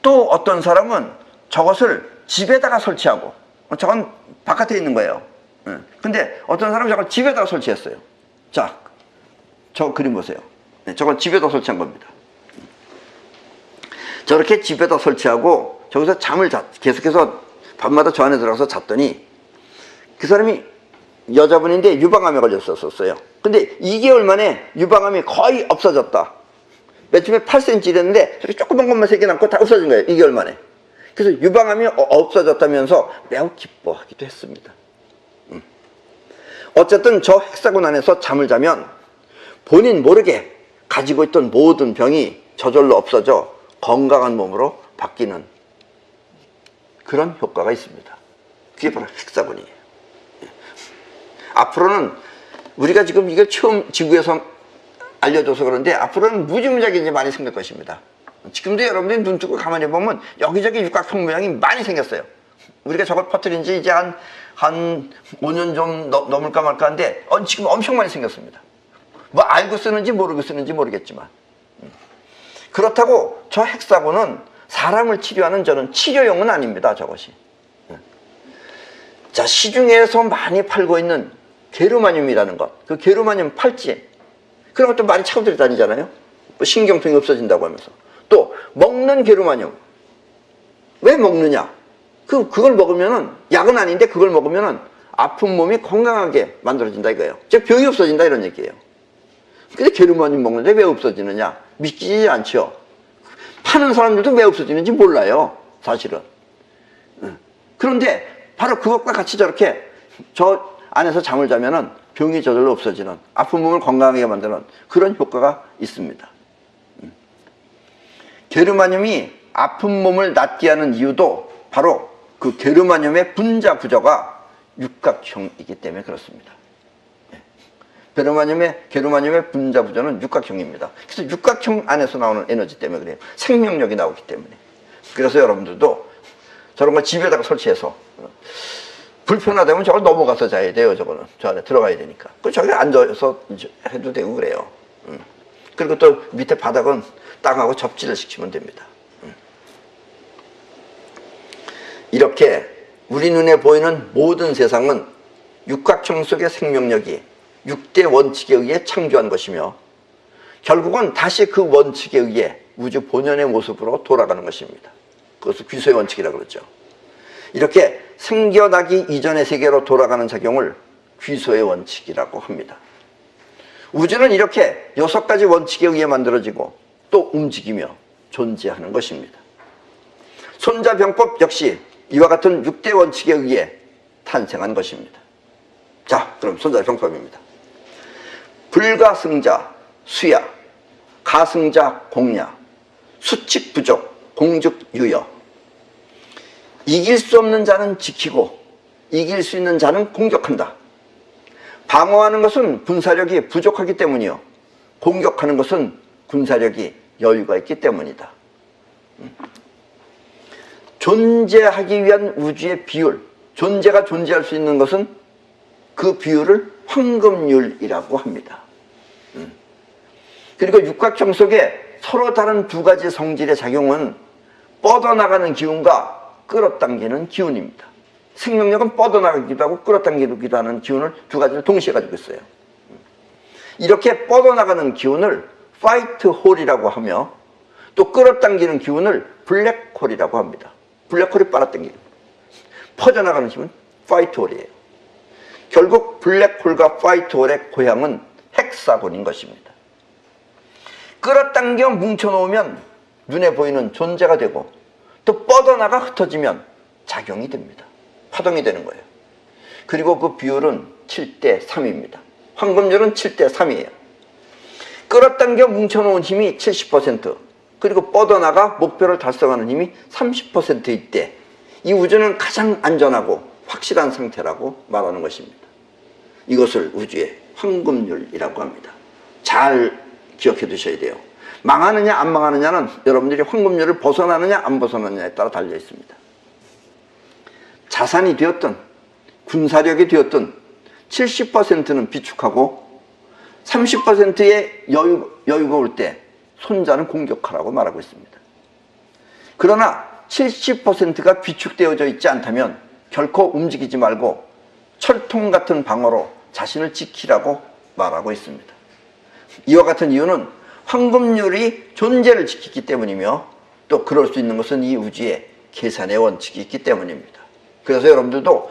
또 어떤 사람은 저것을 집에다가 설치하고, 저건 바깥에 있는 거예요. 근데 어떤 사람은 저걸 집에다가 설치했어요. 자, 저 그림 보세요. 저건 집에다 설치한 겁니다. 저렇게 집에다 설치하고 저기서 계속해서 밤마다 저 안에 들어가서 잤더니, 그 사람이 여자분인데 유방암에 걸렸었어요. 근데 2개월 만에 유방암이 거의 없어졌다. 맨 처음에 8cm였는데 저렇게 조그만 것만 3개 남고 다 없어진 거예요. 2개월 만에. 그래서 유방암이 없어졌다면서 매우 기뻐하기도 했습니다. 어쨌든 저 헥사곤 안에서 잠을 자면 본인 모르게 가지고 있던 모든 병이 저절로 없어져 건강한 몸으로 바뀌는 그런 효과가 있습니다. 그게 바로 헥사곤이에요. 앞으로는 우리가 지금 이걸 처음 지구에서 알려줘서 그런데 앞으로는 무지무지하게 이제 많이 생길 것입니다. 지금도 여러분들이 눈 뜨고 가만히 보면 여기저기 육각형 모양이 많이 생겼어요. 우리가 저걸 퍼뜨린 지 이제 한 5년 좀 넘을까 말까 한데 지금 엄청 많이 생겼습니다. 뭐 알고 쓰는지 모르고 쓰는지 모르겠지만. 그렇다고 저 헥사곤은 사람을 치료하는 저는 치료용은 아닙니다. 저것이. 자, 시중에서 많이 팔고 있는 게르마늄이라는 것, 그 게르마늄 팔찌, 그런 것도 많이 차고 다니잖아요. 뭐 신경통이 없어진다고 하면서. 또 먹는 게르마늄, 왜 먹느냐? 그걸 먹으면은, 약은 아닌데 그걸 먹으면은 아픈 몸이 건강하게 만들어진다 이거예요. 즉 병이 없어진다 이런 얘기예요. 근데 게르마늄 먹는데 왜 없어지느냐? 믿기지 않죠. 파는 사람들도 왜 없어지는지 몰라요, 사실은. 그런데 바로 그것과 같이 저렇게 저 안에서 잠을 자면은 병이 저절로 없어지는, 아픈 몸을 건강하게 만드는 그런 효과가 있습니다. 게르마늄이 아픈 몸을 낫게 하는 이유도 바로 그 게르마늄의 분자 구조가 육각형이기 때문에 그렇습니다. 게르마늄의 분자 구조는 육각형입니다. 그래서 육각형 안에서 나오는 에너지 때문에 그래요. 생명력이 나오기 때문에. 그래서 여러분들도 저런 걸 집에다가 설치해서, 불편하다면 저걸 넘어가서 자야 돼요. 저거는 저 안에 들어가야 되니까. 저기 앉아서 해도 되고 그래요. 그리고 또 밑에 바닥은 땅하고 접지를 시키면 됩니다. 이렇게 우리 눈에 보이는 모든 세상은 육각형 속의 생명력이 6대 원칙에 의해 창조한 것이며, 결국은 다시 그 원칙에 의해 우주 본연의 모습으로 돌아가는 것입니다. 그것을 귀소의 원칙이라고 그러죠. 이렇게 생겨나기 이전의 세계로 돌아가는 작용을 귀소의 원칙이라고 합니다. 우주는 이렇게 6가지 원칙에 의해 만들어지고 또 움직이며 존재하는 것입니다. 손자병법 역시 이와 같은 6대 원칙에 의해 탄생한 것입니다. 자, 그럼 손자병법입니다. 불가승자 수야, 가승자 공야, 수칙부족 공죽유여. 이길 수 없는 자는 지키고 이길 수 있는 자는 공격한다. 방어하는 것은 군사력이 부족하기 때문이요, 공격하는 것은 군사력이 여유가 있기 때문이다. 존재하기 위한 우주의 비율, 존재가 존재할 수 있는 것은 그 비율을 황금률이라고 합니다. 그리고 육각형 속에 서로 다른 2가지 성질의 작용은 뻗어나가는 기운과 끌어당기는 기운입니다. 생명력은 뻗어나가기도 하고 끌어당기기도 하는 기운을 2가지를 동시에 가지고 있어요. 이렇게 뻗어나가는 기운을 화이트홀이라고 하며, 또 끌어당기는 기운을 블랙홀이라고 합니다. 블랙홀이 빨아당기는, 퍼져나가는 힘은 화이트홀이에요. 결국 블랙홀과 화이트홀의 고향은 헥사곤인 것입니다. 끌어당겨 뭉쳐놓으면 눈에 보이는 존재가 되고, 또 뻗어나가 흩어지면 작용이 됩니다. 파동이 되는 거예요. 그리고 그 비율은 7대3입니다. 황금률은 7대3이에요. 끌어당겨 뭉쳐놓은 힘이 70%, 그리고 뻗어나가 목표를 달성하는 힘이 30%일 때 이 우주는 가장 안전하고 확실한 상태라고 말하는 것입니다. 이것을 우주의 황금률이라고 합니다. 잘 기억해 두셔야 돼요. 망하느냐 안 망하느냐는 여러분들이 황금률을 벗어나느냐 안 벗어나느냐에 따라 달려 있습니다. 자산이 되었든 군사력이 되었든 70%는 비축하고 30%의 여유가 올 때 손자는 공격하라고 말하고 있습니다. 그러나 70%가 비축되어져 있지 않다면 결코 움직이지 말고 철통 같은 방어로 자신을 지키라고 말하고 있습니다. 이와 같은 이유는 황금률이 존재를 지키기 때문이며, 또 그럴 수 있는 것은 이 우주의 계산의 원칙이 있기 때문입니다. 그래서 여러분들도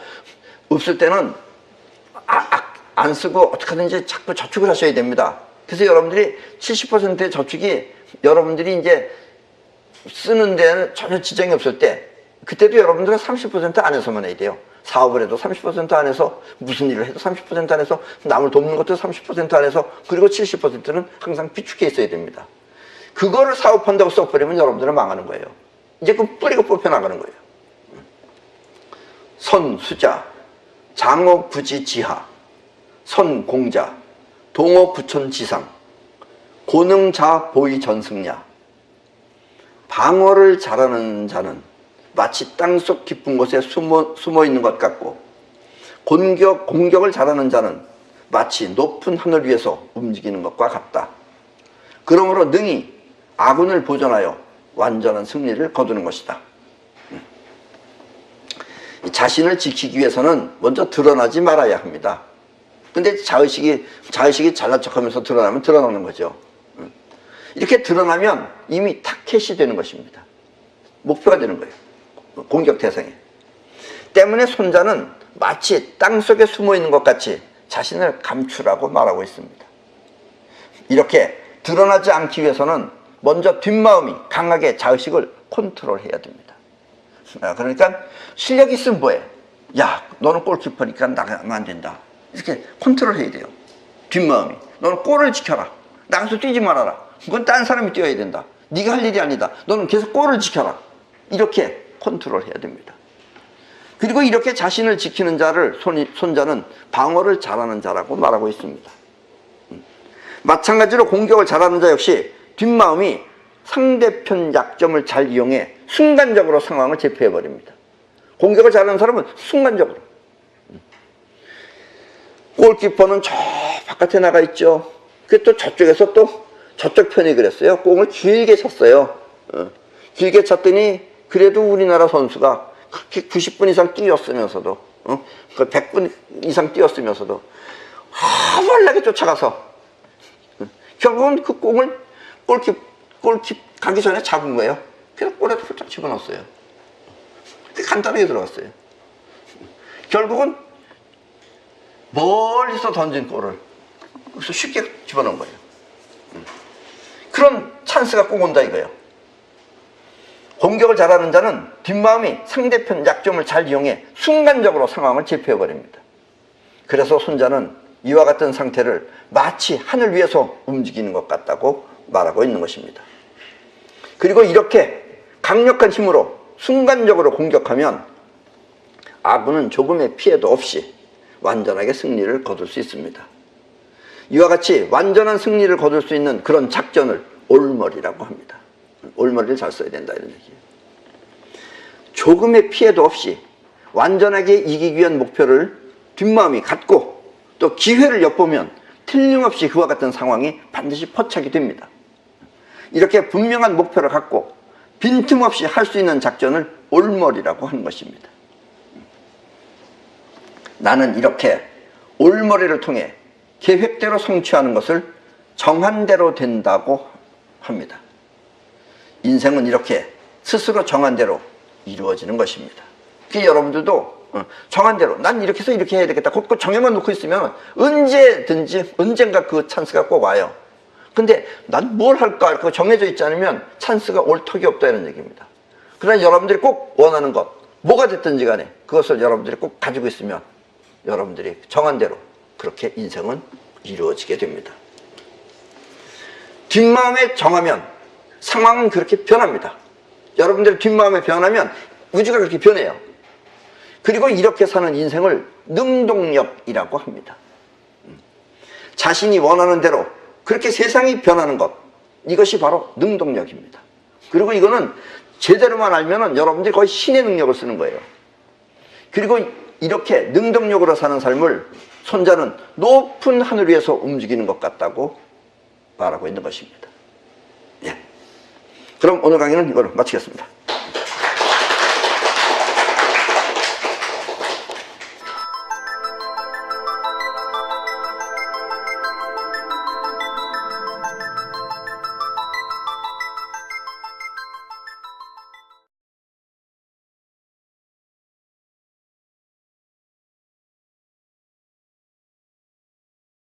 없을 때는 안 쓰고 어떻게 하든지 자꾸 저축을 하셔야 됩니다. 그래서 여러분들이 70%의 저축이 여러분들이 이제 쓰는 데는 전혀 지장이 없을 때, 그때도 여러분들은 30% 안에서만 해야 돼요. 사업을 해도 30% 안에서, 무슨 일을 해도 30% 안에서, 남을 돕는 것도 30% 안에서, 그리고 70%는 항상 비축해 있어야 됩니다. 그거를 사업한다고 써버리면 여러분들은 망하는 거예요. 이제 그 뿌리가 뽑혀나가는 거예요. 선수자, 장어부지지하, 선공자, 동어부천지상, 고능자보이전승야. 방어를 잘하는 자는 마치 땅속 깊은 곳에 숨어 있는 것 같고, 공격을 잘하는 자는 마치 높은 하늘 위에서 움직이는 것과 같다. 그러므로 능히 아군을 보존하여 완전한 승리를 거두는 것이다. 자신을 지키기 위해서는 먼저 드러나지 말아야 합니다. 근데 자의식이 잘난 척하면서 드러나면 드러나는 거죠. 이렇게 드러나면 이미 타켓이 되는 것입니다. 목표가 되는 거예요. 공격 대상에. 때문에 손자는 마치 땅속에 숨어 있는 것 같이 자신을 감추라고 말하고 있습니다. 이렇게 드러나지 않기 위해서는 먼저 뒷마음이 강하게 자의식을 컨트롤해야 됩니다. 그러니까 실력이 있으면 뭐해? 야, 너는 골키퍼니까 나가면 안 된다. 이렇게 컨트롤해야 돼요. 뒷마음이. 너는 골을 지켜라. 나가서 뛰지 말아라. 그건 딴 사람이 뛰어야 된다. 네가 할 일이 아니다. 너는 계속 골을 지켜라. 이렇게 컨트롤해야 됩니다. 그리고 이렇게 자신을 지키는 자를 손자는 방어를 잘하는 자라고 말하고 있습니다. 마찬가지로 공격을 잘하는 자 역시 뒷마음이 상대편 약점을 잘 이용해 순간적으로 상황을 제패해버립니다. 공격을 잘하는 사람은 순간적으로. 골키퍼는 저 바깥에 나가 있죠. 그 또 저쪽에서 또 저쪽 편이 그랬어요. 공을 길게 쳤어요. 길게 쳤더니 그래도 우리나라 선수가 그렇게 90분 이상 뛰었으면서도, 100분 이상 뛰었으면서도 하늘나게 쫓아가서 결국은 그 공을 골킵 가기 전에 잡은 거예요. 그래서 골에 훌쩍 집어넣었어요. 간단하게 들어갔어요. 결국은 멀리서 던진 골을 그래서 쉽게 집어넣은 거예요. 그런 찬스가 꼭 온다 이거예요. 공격을 잘하는 자는 뒷마음이 상대편 약점을 잘 이용해 순간적으로 상황을 제패해버립니다. 그래서 손자는 이와 같은 상태를 마치 하늘 위에서 움직이는 것 같다고 말하고 있는 것입니다. 그리고 이렇게 강력한 힘으로 순간적으로 공격하면 아군은 조금의 피해도 없이 완전하게 승리를 거둘 수 있습니다. 이와 같이 완전한 승리를 거둘 수 있는 그런 작전을 올머리라고 합니다. 올머리를 잘 써야 된다 이런 얘기예요. 조금의 피해도 없이 완전하게 이기기 위한 목표를 뒷마음이 갖고 또 기회를 엿보면 틀림없이 그와 같은 상황이 반드시 포착이 됩니다. 이렇게 분명한 목표를 갖고 빈틈없이 할 수 있는 작전을 올머리라고 하는 것입니다. 나는 이렇게 올머리를 통해 계획대로 성취하는 것을 정한 대로 된다고 합니다. 인생은 이렇게 스스로 정한 대로 이루어지는 것입니다. 그게 여러분들도 정한 대로 난 이렇게 해서 이렇게 해야 되겠다. 그거 정해만 놓고 있으면 언제든지 언젠가 그 찬스가 꼭 와요. 근데 난 뭘 할까? 그거 정해져 있지 않으면 찬스가 올 턱이 없다는 얘기입니다. 그러나 여러분들이 꼭 원하는 것, 뭐가 됐든지 간에 그것을 여러분들이 꼭 가지고 있으면 여러분들이 정한 대로 그렇게 인생은 이루어지게 됩니다. 뒷마음에 정하면 상황은 그렇게 변합니다. 여러분들의 뒷마음에 변하면 우주가 그렇게 변해요. 그리고 이렇게 사는 인생을 능동력이라고 합니다. 자신이 원하는 대로 그렇게 세상이 변하는 것, 이것이 바로 능동력입니다. 그리고 이거는 제대로만 알면은 여러분들이 거의 신의 능력을 쓰는 거예요. 그리고 이렇게 능동력으로 사는 삶을 손자는 높은 하늘 위에서 움직이는 것 같다고 말하고 있는 것입니다. 예. 그럼 오늘 강의는 이걸로 마치겠습니다.